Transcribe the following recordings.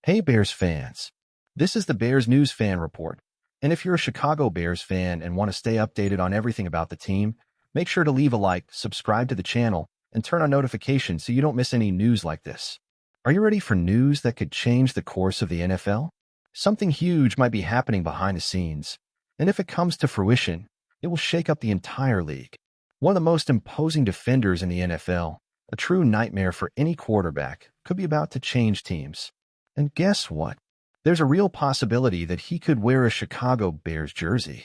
Hey Bears fans, this is the Bears News Fan Report, and if you're a Chicago Bears fan and want to stay updated on everything about the team, make sure to leave a like, subscribe to the channel, and turn on notifications so you don't miss any news like this. Are you ready for news that could change the course of the NFL? Something huge might be happening behind the scenes, and if it comes to fruition, it will shake up the entire league. One of the most imposing defenders in the NFL, a true nightmare for any quarterback, could be about to change teams. And guess what? There's a real possibility that he could wear a Chicago Bears jersey.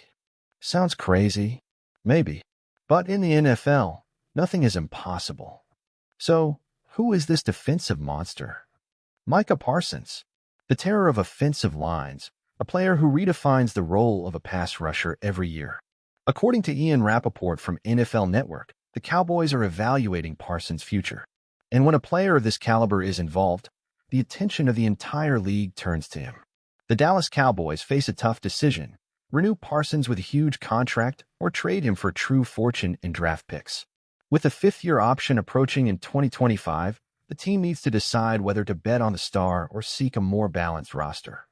Sounds crazy? Maybe. But in the NFL, nothing is impossible. So, who is this defensive monster? Micah Parsons, the terror of offensive lines, a player who redefines the role of a pass rusher every year. According to Ian Rappaport from NFL Network, the Cowboys are evaluating Parsons' future. And when a player of this caliber is involved, the attention of the entire league turns to him. The Dallas Cowboys face a tough decision: renew Parsons with a huge contract or trade him for a true fortune in draft picks. With a fifth-year option approaching in 2025, the team needs to decide whether to bet on the star or seek a more balanced roster.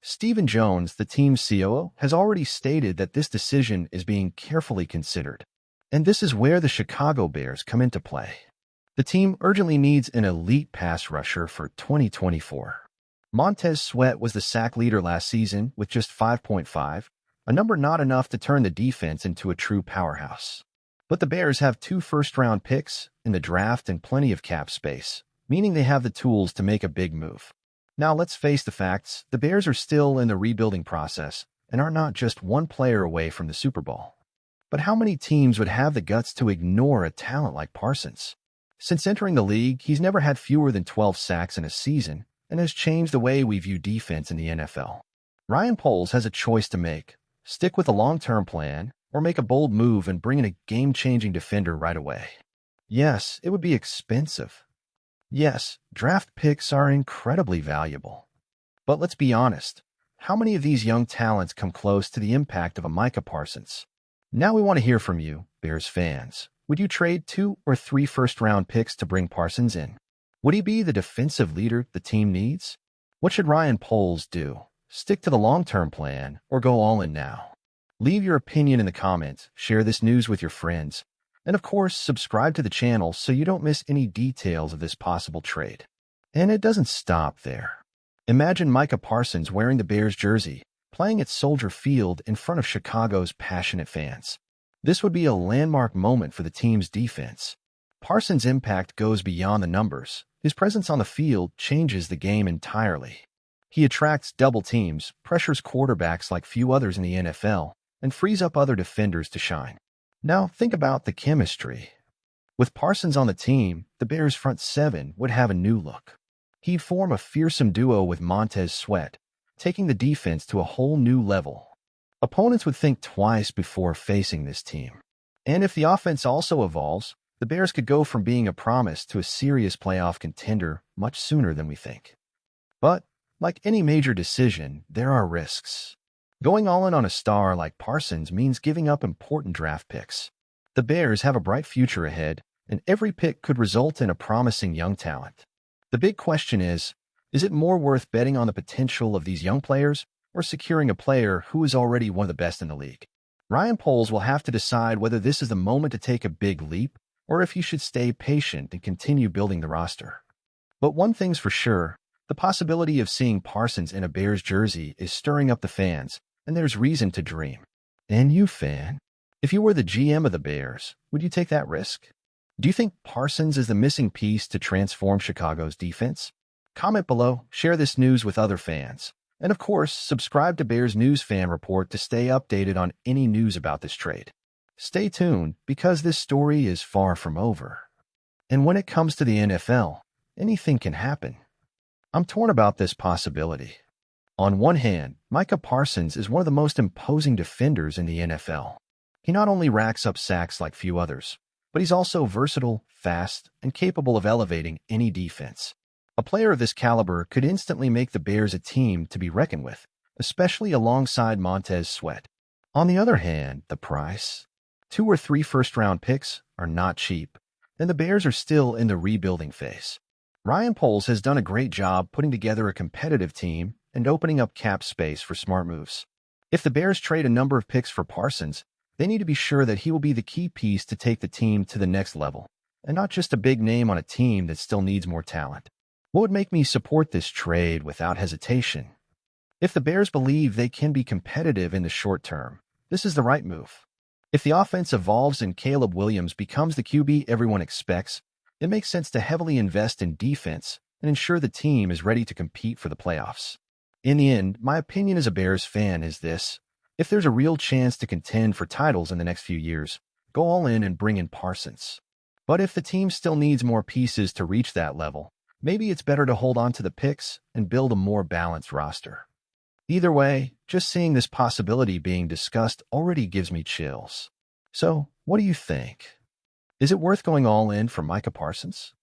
Stephen Jones, the team's COO, has already stated that this decision is being carefully considered. And this is where the Chicago Bears come into play. The team urgently needs an elite pass rusher for 2024. Montez Sweat was the sack leader last season with just 5.5, a number not enough to turn the defense into a true powerhouse. But the Bears have 2 first-round picks in the draft and plenty of cap space, meaning they have the tools to make a big move. Now let's face the facts: the Bears are still in the rebuilding process and are not just one player away from the Super Bowl. But how many teams would have the guts to ignore a talent like Parsons? Since entering the league, he's never had fewer than 12 sacks in a season and has changed the way we view defense in the NFL. Ryan Poles has a choice to make: stick with a long-term plan or make a bold move and bring in a game-changing defender right away. Yes, it would be expensive. Yes, draft picks are incredibly valuable. But let's be honest, how many of these young talents come close to the impact of a Micah Parsons? Now we want to hear from you, Bears fans. Would you trade 2 or 3 first-round picks to bring Parsons in? Would he be the defensive leader the team needs? What should Ryan Poles do? Stick to the long-term plan or go all in now? Leave your opinion in the comments, share this news with your friends, and of course, subscribe to the channel so you don't miss any details of this possible trade. And it doesn't stop there. Imagine Micah Parsons wearing the Bears jersey, playing at Soldier Field in front of Chicago's passionate fans. This would be a landmark moment for the team's defense. Parsons' impact goes beyond the numbers. His presence on the field changes the game entirely. He attracts double teams, pressures quarterbacks like few others in the NFL, and frees up other defenders to shine. Now think about the chemistry. With Parsons on the team, the Bears' front 7 would have a new look. He'd form a fearsome duo with Montez Sweat, taking the defense to a whole new level. Opponents would think twice before facing this team. And if the offense also evolves, the Bears could go from being a promise to a serious playoff contender much sooner than we think. But, like any major decision, there are risks. Going all in on a star like Parsons means giving up important draft picks. The Bears have a bright future ahead, and every pick could result in a promising young talent. The big question is it more worth betting on the potential of these young players or securing a player who is already one of the best in the league? Ryan Poles will have to decide whether this is the moment to take a big leap or if he should stay patient and continue building the roster. But one thing's for sure, the possibility of seeing Parsons in a Bears jersey is stirring up the fans, and there's reason to dream. And you, fan, if you were the GM of the Bears, would you take that risk? Do you think Parsons is the missing piece to transform Chicago's defense? Comment below, share this news with other fans. And of course, subscribe to Bears News Fan Report to stay updated on any news about this trade. Stay tuned, because this story is far from over. And when it comes to the NFL, anything can happen. I'm torn about this possibility. On one hand, Micah Parsons is one of the most imposing defenders in the NFL. He not only racks up sacks like few others, but he's also versatile, fast, and capable of elevating any defense. A player of this caliber could instantly make the Bears a team to be reckoned with, especially alongside Montez Sweat. On the other hand, the price. 2 or 3 first-round picks are not cheap, and the Bears are still in the rebuilding phase. Ryan Poles has done a great job putting together a competitive team and opening up cap space for smart moves. If the Bears trade a number of picks for Parsons, they need to be sure that he will be the key piece to take the team to the next level, and not just a big name on a team that still needs more talent. What would make me support this trade without hesitation? If the Bears believe they can be competitive in the short term, this is the right move. If the offense evolves and Caleb Williams becomes the QB everyone expects, it makes sense to heavily invest in defense and ensure the team is ready to compete for the playoffs. In the end, my opinion as a Bears fan is this: if there's a real chance to contend for titles in the next few years, go all in and bring in Parsons. But if the team still needs more pieces to reach that level, maybe it's better to hold on to the picks and build a more balanced roster. Either way, just seeing this possibility being discussed already gives me chills. So, what do you think? Is it worth going all in for Micah Parsons?